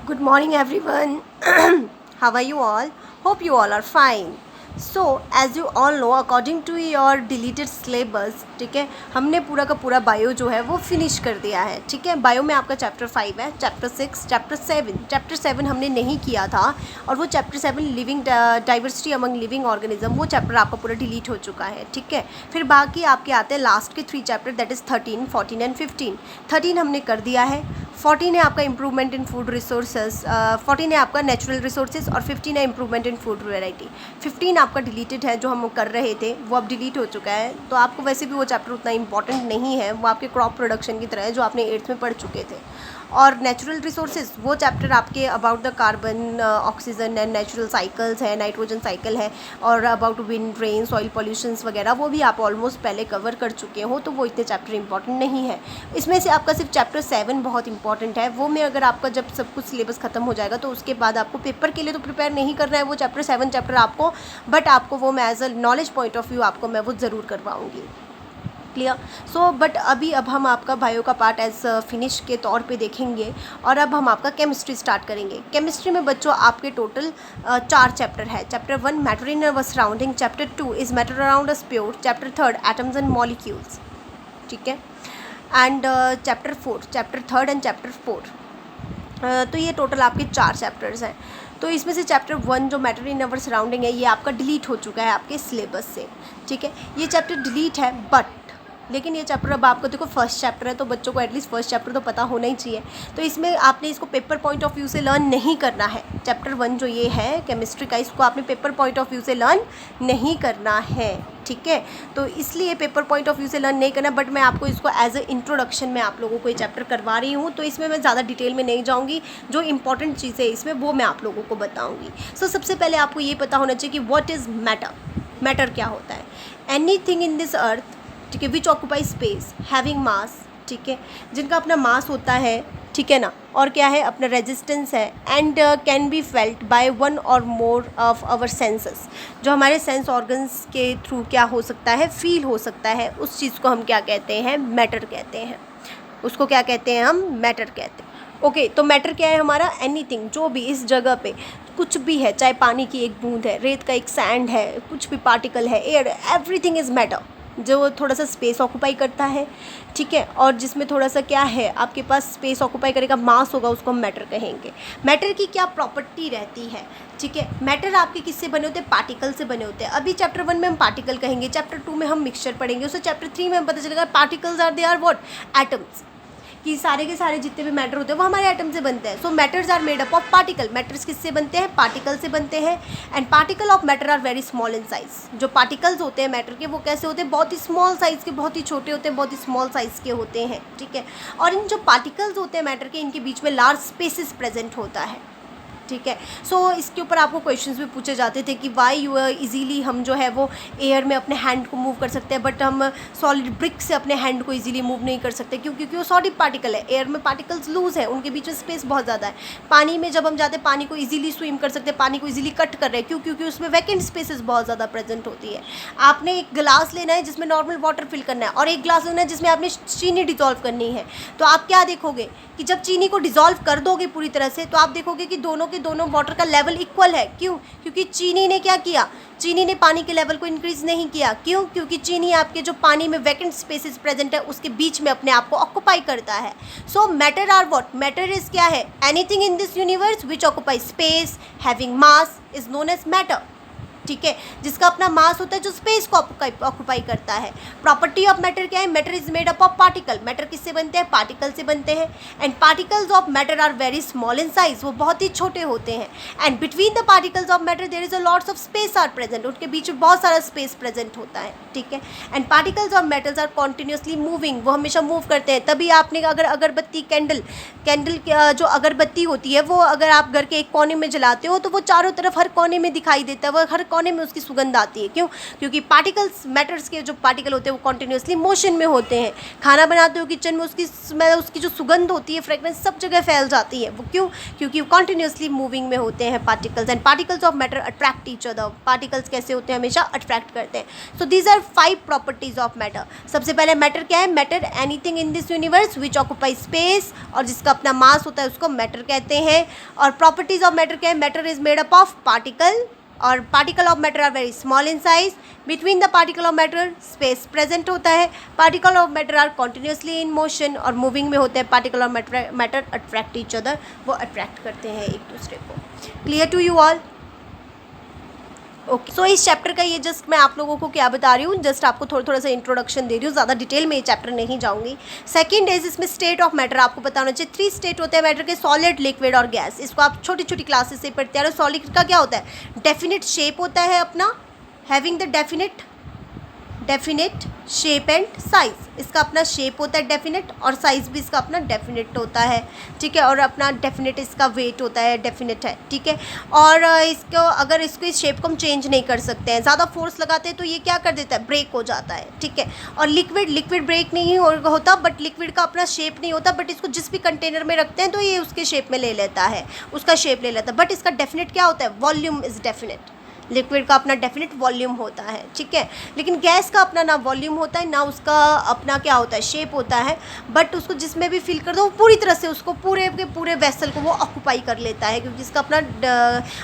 Good morning, everyone. How are you all? Hope you all are fine. So, as you all know, according to your deleted syllabus, ठीक है, हमने पूरा का पूरा bio जो है वो फिनिश कर दिया है. ठीक है, बायो में आपका चैप्टर 5 है, चैप्टर 6, चैप्टर 7 हमने नहीं किया था, और वो chapter 7 living diversity among living organism, वो चैप्टर आपका पूरा डिलीट हो चुका है. ठीक है, फिर बाकी आपके आते हैं लास्ट के 3 चैप्टर, दैट इज़ 13, 14 एंड 15. 13 हमने कर दिया है, 14 है आपका इम्प्रूवमेंट इन फूड रिसोर्सेज, 14 है आपका नेचुरल रिसोर्सेज, और 15 है इम्प्रूवमेंट इन फूड वैरायटी. 15 आपका डिलीटेड है, जो हम कर रहे थे वो अब डिलीट हो चुका है. तो आपको वैसे भी वो चैप्टर उतना इंपॉर्टेंट नहीं है, वो आपके क्रॉप प्रोडक्शन की तरह है जो आपने 8th में पढ़ चुके थे. और नेचुरल रिसोर्सेज, वो चैप्टर आपके about the carbon, oxygen and natural cycles है, नाइट्रोजन साइकिल है, और about wind, rain, soil pollutions वगैरह, वो भी आप ऑलमोस्ट पहले कवर कर चुके हो, तो वो इतने चैप्टर इंपॉर्टेंट नहीं है. इसमें से आपका सिर्फ चैप्टर 7 बहुत इंपॉर्टेंट है. वो में अगर आपका जब सब कुछ सिलेबस खत्म हो जाएगा तो उसके बाद आपको पेपर के लिए तो प्रिपेयर नहीं करना है वो चैप्टर 7 चैप्टर आपको, बट आपको वो मैं as a knowledge point of view आपको मैं वो ज़रूर करवाऊँगी. क्लियर. सो बट अब हम आपका बायो का पार्ट एज फिनिश के तौर पे देखेंगे, और अब हम आपका केमिस्ट्री स्टार्ट करेंगे. केमिस्ट्री में बच्चों आपके टोटल 4 चैप्टर है. Chapter 1 matter in our surrounding, chapter 2 is matter around us pure, chapter 3 atoms and molecules. ठीक है, एंड चैप्टर 3 एंड चैप्टर 4. तो ये टोटल आपके 4 चैप्टर्स हैं. तो इसमें से चैप्टर 1 जो मैटर इन अवर सराउंडिंग है, ये आपका डिलीट हो चुका है आपके सिलेबस से. ठीक है, ये चैप्टर डिलीट है, बट लेकिन ये चैप्टर अब आपको देखो फर्स्ट चैप्टर है, तो बच्चों को एटलीस्ट फर्स्ट चैप्टर तो पता होना ही चाहिए. तो इसमें आपने इसको पेपर पॉइंट ऑफ व्यू से लर्न नहीं करना है. चैप्टर 1 जो ये है केमिस्ट्री का, इसको आपने पेपर पॉइंट ऑफ व्यू से लर्न नहीं करना है. ठीक है, तो इसलिए पेपर पॉइंट ऑफ व्यू से लर्न नहीं करना, बट मैं आपको इसको एज ए इंट्रोडक्शन में आप लोगों को ये चैप्टर करवा रही हूँ. तो इसमें मैं ज़्यादा डिटेल में नहीं जाऊँगी, जो इंपॉर्टेंट चीज़ें इसमें वो मैं आप लोगों को बताऊँगी. सो सबसे पहले आपको ये पता होना चाहिए कि व्हाट इज़ मैटर. मैटर क्या होता है? एनीथिंग इन दिस अर्थ, ठीक है, विच ऑक्यूपाई स्पेस हैविंग मास. ठीक है, जिनका अपना मास होता है, ठीक है ना, और क्या है, अपना रेजिस्टेंस है, and can be felt by one और मोर ऑफ आवर सेंसेस. जो हमारे सेंस ऑर्गन्स के थ्रू क्या हो सकता है, फील हो सकता है, उस चीज़ को हम क्या कहते हैं, मैटर कहते हैं. उसको क्या कहते हैं, हम मैटर कहते हैं. ओके, तो मैटर क्या है हमारा? एनीथिंग, जो भी इस जगह पे कुछ भी है, चाहे पानी की एक बूंद है, रेत का एक सैंड है, कुछ भी पार्टिकल है, एयर, एवरीथिंग इज़ मैटर. जो थोड़ा सा स्पेस ऑक्यूपाई करता है, ठीक है, और जिसमें थोड़ा सा क्या है आपके पास स्पेस ऑक्यूपाई करेगा, मास होगा, उसको हम मैटर कहेंगे. मैटर की क्या प्रॉपर्टी रहती है? ठीक है, मैटर आपके किससे बने होते हैं? पार्टिकल से बने होते हैं. अभी चैप्टर 1 में हम पार्टिकल कहेंगे, चैप्टर 2 में हम मिक्सचर पढ़ेंगे, उससे चैप्टर 3 में हम पता चलेगा particles are they are what, atoms. कि सारे के सारे जितने भी मैटर होते हैं वो हमारे एटम से बनते हैं. So matters are made up of particle. Matters किससे बनते हैं? पार्टिकल से बनते हैं. And particle of matter are very small in size. जो पार्टिकल्स होते हैं मैटर के, वो कैसे होते हैं? बहुत ही स्मॉल साइज़ के, बहुत ही छोटे होते हैं, बहुत ही स्मॉल साइज़ के होते हैं. ठीक है, और इन जो पार्टिकल्स होते हैं मैटर के, इनके बीच में लार्ज स्पेसिस प्रेजेंट होता है. ठीक है, सो इसके ऊपर आपको क्वेश्चंस भी पूछे जाते थे कि वाई यू इजीली हम जो है वो एयर में अपने हैंड को मूव कर सकते हैं, बट हम सॉलिड ब्रिक से अपने हैंड को इजीली मूव नहीं कर सकते. क्यों? क्योंकि वो सॉलिड पार्टिकल है. एयर में पार्टिकल्स लूज है, उनके बीच में स्पेस बहुत ज़्यादा है. पानी में जब हम जाते हैं, पानी को ईजिली स्विम कर सकते हैं, पानी को ईजिली कट कर रहे हैं. क्यों? क्योंकि उसमें वैकेंट स्पेसेस बहुत ज़्यादा प्रेजेंट होती है. आपने एक गिलास लेना है जिसमें नॉर्मल वाटर फिल करना है, और एक गिलास लेना है जिसमें आपने चीनी डिजॉल्व करनी है. तो आप क्या देखोगे कि जब चीनी को डिजॉल्व कर दोगे पूरी तरह से, तो आप देखोगे कि दोनों के दोनों वाटर का लेवल इक्वल है. क्यों? क्योंकि चीनी ने क्या किया? चीनी ने पानी के लेवल को इंक्रीज नहीं किया. क्यों? क्योंकि चीनी आपके जो पानी में वैकेंट स्पेसेस प्रेजेंट है उसके बीच में अपने आप को ऑक्यूपाई करता है. So matter are what? Matter is क्या है? Anything in this universe which occupy space having mass is known as matter. ठीक है, जिसका अपना मास होता है, जो स्पेस को ऑक्यूपाई करता है. प्रॉपर्टी ऑफ मैटर क्या है? Matter is made up of particle. Matter किससे बनते हैं? पार्टिकल से बनते हैं. And particles of matter are very small in size. वो बहुत ही छोटे होते हैं. And between the particles of matter there is a lots of space are present. उनके बीच में बहुत सारा स्पेस प्रेजेंट होता है. ठीक है, and particles of metals are continuously moving. वो हमेशा मूव करते हैं. तभी आपने अगर अगरबत्ती, कैंडल जो अगरबत्ती होती है, वो अगर आप घर के एक कोने में जलाते हो तो वो चारों तरफ हर कोने में दिखाई देता है. वो हर कोने में उसकी सुगंध आती है। क्यों? क्योंकि पार्टिकल्स, मैटर्स के जो पार्टिकल होते हैं वो कॉन्टिन्यूसली मोशन में होते हैं। खाना बनाते हो किचन में, उसकी स्मेल, उसकी जो सुगंध होती है, फ्रेगरेंस सब जगह फैल जाती है। वो क्यों? क्योंकि कॉन्टिन्यूसली मूविंग में होते हैं particles. And particles of matter attract each other. Particles कैसे होते हैं? हमेशा अट्रैक्ट करते हैं। So these are 5 properties of matter. सबसे पहले मैटर क्या है? Matter anything in this universe which occupy space, और जिसका अपना मास होता है उसको मैटर कहते हैं। और प्रॉपर्टीज ऑफ मैटर क्या है? Matter is made up of particle, और particle of matter are very small in size. Between the particle of matter space present होता है। Particle of matter are continuously in motion, और moving में होते हैं। Particle of matter attract each other, वो attract करते हैं एक दूसरे को। Clear to you all? Okay, so इस चैप्टर का ये जस्ट मैं आप लोगों को क्या बता रही हूँ, जस्ट आपको थोड़ा सा इंट्रोडक्शन दे रही हूँ, ज़्यादा डिटेल में ये चैप्टर नहीं जाऊँगी। सेकंड इज इसमें स्टेट ऑफ मैटर आपको पता होना चाहिए। 3 स्टेट होते हैं मैटर के, सॉलिड, लिक्विड और गैस। इसको आप छोटी छोटी क्लासेस से पढ़ते हैं। सॉलिड का क्या होता है? डेफिनेट शेप होता है अपना, having the definite shape and size. इसका अपना शेप होता है डेफिनेट, और साइज़ भी इसका अपना डेफिनेट होता है, ठीक है। और अपना डेफिनेट इसका वेट होता है, डेफिनेट है, ठीक है। और इसको अगर इसको इस शेप को हम चेंज नहीं कर सकते हैं, ज़्यादा फोर्स लगाते हैं तो ये क्या कर देता है? ब्रेक हो जाता है, ठीक है। और लिक्विड ब्रेक नहीं होता, बट लिक्विड का अपना शेप नहीं होता, बट इसको जिस भी कंटेनर में रखते हैं तो ये उसके शेप में ले लेता है, उसका शेप ले लेता है। बट इसका डेफिनेट क्या होता है? Volume is definite. लिक्विड का अपना डेफिनेट वॉल्यूम होता है, ठीक है। लेकिन गैस का अपना ना वॉल्यूम होता है, ना उसका अपना क्या होता है? शेप होता है। बट उसको जिसमें भी फिल कर दो, वो पूरी तरह से उसको पूरे के पूरे वेसल को वो ऑक्यूपाई कर लेता है, क्योंकि इसका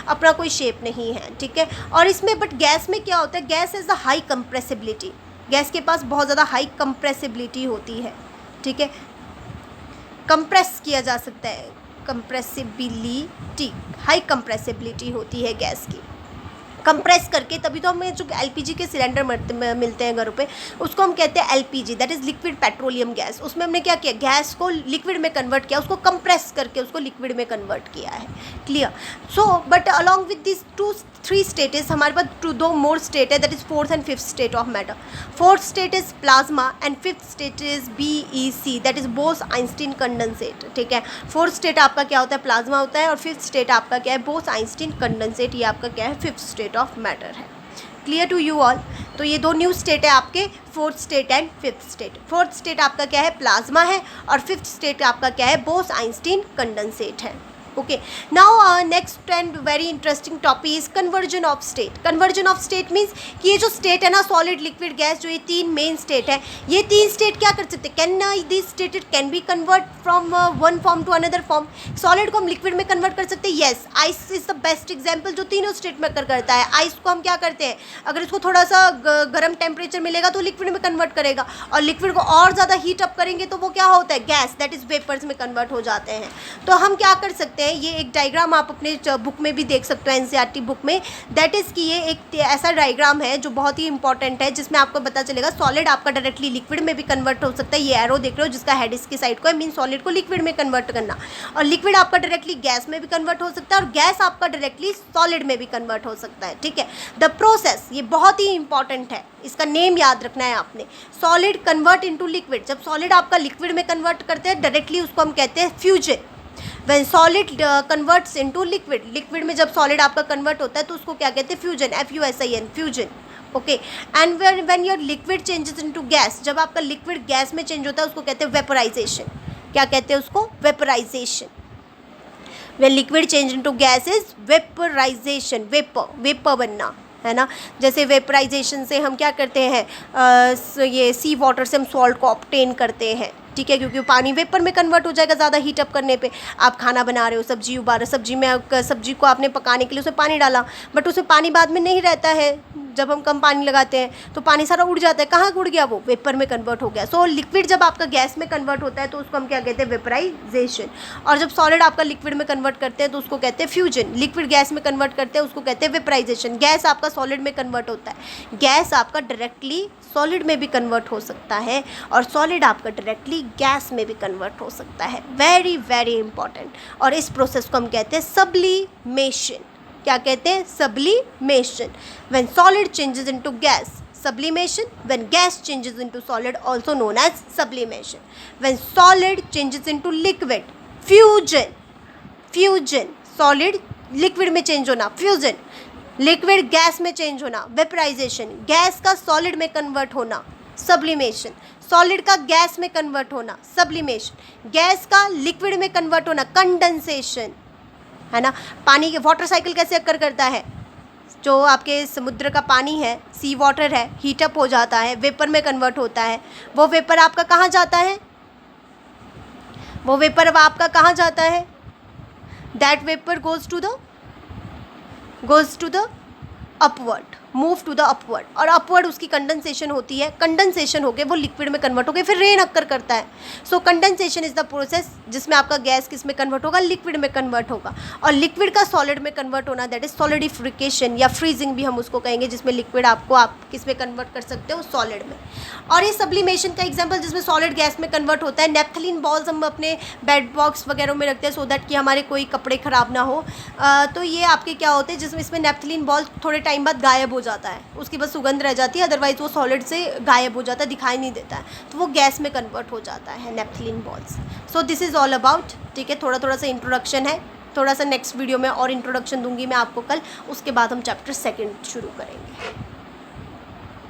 अपना कोई शेप नहीं है, ठीक है। और इसमें बट गैस में क्या होता है? Gas is the high compressibility. Gas के पास बहुत ज़्यादा हाई कंप्रेसिबिलिटी होती है, ठीक है। कंप्रेस किया जा सकता है, कंप्रेसिबिलिटी, हाई कंप्रेसिबिलिटी होती है गैस की। कंप्रेस करके, तभी तो हमें जो एलपीजी के सिलेंडर मिलते हैं घरों पे, उसको हम कहते हैं LPG, that is liquid petroleum gas. उसमें हमने क्या किया? गैस को लिक्विड में कन्वर्ट किया, उसको कंप्रेस करके उसको लिक्विड में कन्वर्ट किया है। Clear? So but along with this 3 स्टेटेस हमारे पास 2 मोर स्टेट है, that is 4th and 5th state of matter. 4th state is plasma and 5th state is BEC, that is Bose-Einstein condensate, ठीक है। 4th state आपका क्या होता है? Plasma होता है। और 5th स्टेट आपका क्या है? Bose Einstein condensate. ये आपका क्या है? 5th स्टेट ऑफ मैटर है। Clear to you all? तो ये 2 न्यू स्टेट है आपके, 4th state and 5th state. 4th state आपका क्या है? प्लाज्मा है। और 5th स्टेट आपका क्या है? बोस-आइंस्टीन कंडेंसेट है। Okay, now next and very interesting topic is conversion of state. Conversion of state means कि ये जो स्टेट है ना, सॉलिड, लिक्विड, गैस, जो ये 3 मेन स्टेट है, ये 3 स्टेट क्या कर सकते हैं? Can this state can be convert from one form to another form. Solid को हम लिक्विड में कन्वर्ट कर सकते हैं, yes. Ice is the best example जो तीनों स्टेट में करता है। आइस को हम क्या करते हैं? अगर इसको थोड़ा सा गर्म टेम्परेचर मिलेगा तो लिक्विड में कन्वर्ट करेगा, और लिक्विड को और ज़्यादा हीट अप करेंगे तो वो क्या होता है? गैस, दैट इज़ वेपर्स में कन्वर्ट हो जाते हैं। तो हम क्या कर सकते हैं? ये एक डायग्राम आप अपने बुक में भी देख सकते हो, एनसीईआरटी बुक में। दैट इज़ कि ये एक ऐसा डायग्राम है जो बहुत ही इंपॉर्टेंट है, जिसमें आपको पता चलेगा सॉलिड आपका डायरेक्टली लिक्विड में भी कन्वर्ट हो सकता है। ये एरो देख रहे हो जिसका हेड इसकी साइड को है, मीन सॉलिड को लिक्विड में कन्वर्ट करना। और लिक्विड आपका डायरेक्टली गैस में भी कन्वर्ट हो सकता है, और गैस आपका डायरेक्टली सॉलिड में भी कन्वर्ट हो सकता है, ठीक है। द प्रोसेस, ये बहुत ही इंपॉर्टेंट है, इसका नेम याद रखना है आपने। Solid convert into liquid. जब सॉलिड आपका लिक्विड में कन्वर्ट करते हैं डायरेक्टली, उसको हम कहते हैं fusion. When solid converts into liquid, liquid में जब सॉलिड आपका कन्वर्ट होता है तो उसको क्या कहते हैं? Fusion, FUSIN, fusion. Okay, and when your liquid changes into gas, जब आपका लिक्विड गैस में चेंज होता है उसको कहते हैं वेपराइजेशन। क्या कहते हैं उसको? Vaporization. when liquid change into gas is vaporization, vapour बनना, है ना। जैसे वेपराइजेशन से हम क्या करते हैं? ये सी वाटर से हम सॉल्ट को ऑब्टेन करते हैं, ठीक है, क्योंकि पानी वेपर में कन्वर्ट हो जाएगा ज़्यादा हीट अप करने पे। आप खाना बना रहे हो, सब्जी उबाल रहे हो, सब्जी में सब्जी को आपने पकाने के लिए उसमें पानी डाला, बट उसमें पानी बाद में नहीं रहता है। जब हम कम पानी लगाते हैं तो पानी सारा उड़ जाता है। कहाँ उड़ गया? वो वेपर में कन्वर्ट हो गया। सो लिक्विड जब आपका गैस में कन्वर्ट होता है तो उसको हम क्या कहते हैं? वेपराइजेशन। और जब सॉलिड आपका लिक्विड में कन्वर्ट करते हैं तो उसको कहते हैं फ्यूजन। लिक्विड गैस में कन्वर्ट करते हैं उसको कहते हैं वेपराइजेशन। गैस आपका सॉलिड में कन्वर्ट होता है, गैस आपका डायरेक्टली सॉलिड में भी कन्वर्ट हो सकता है, और सॉलिड आपका डायरेक्टली गैस में भी कन्वर्ट हो सकता है। Very very important. और इस प्रोसेस को हम कहते हैं सब्लिमेशन। क्या कहते हैं? Sublimation. When solid changes into gas, sublimation. When gas changes into solid, also known as sublimation. When solid changes into liquid, fusion. Solid liquid में change होना, fusion. लिक्विड गैस में चेंज होना, वेपराइजेशन, गैस का solid में convert होना, sublimation, solid का gas में convert होना, सब्लिमेशन, गैस का लिक्विड में कन्वर्ट होना, कंडेंसेशन, है ना। पानी के वाटर साइकिल कैसे अक्कर करता है, जो आपके समुद्र का पानी है, सी वाटर है, हीटअप हो जाता है, वेपर में कन्वर्ट होता है, वो वेपर आपका कहाँ जाता है, वो वेपर अब आपका कहाँ जाता है, that vapour goes to the upward, move to the upward, और अपवर्ड उसकी कंडेंसेशन होती है, कंडेंसेशन होकर वो लिक्विड में कन्वर्ट होकर फिर रेन अक्कर करता है। सो कंडेंसेशन इज़ द प्रोसेस जिसमें आपका गैस किस में कन्वर्ट होगा, लिक्विड में कन्वर्ट होगा, और लिक्विड का सॉलिड में कन्वर्ट होना दैट इज सॉलिडिफिकेशन या फ्रीजिंग भी हम उसको कहेंगे, जिसमें लिक्विड आप किस में कन्वर्ट कर सकते हो, सॉलिड में। और ये सब्लिमेशन का एग्जाम्पल जिसमें सॉलिड गैस में कन्वर्ट होता है, नेफ्थलीन बॉल्स हम अपने बेड बॉक्स वगैरह में रखते हैं सो दैट कि हमारे कोई कपड़े ख़राब ना हो। तो ये आपके क्या होते हैं जिसमें इसमें नेफ्थलीन बॉल थोड़े टाइम बाद गायब हो जाता है, उसकी बस सुगंध रह जाती है, अदरवाइज वो सॉलिड से गायब हो जाता है, दिखाई नहीं देता है, तो वो गैस में कन्वर्ट हो जाता है naphthalene balls. So this is all about, ठीक है, थोड़ा सा इंट्रोडक्शन है, थोड़ा सा नेक्स्ट वीडियो में और इंट्रोडक्शन दूंगी मैं आपको कल, उसके बाद हम चैप्टर 2 शुरू करेंगे।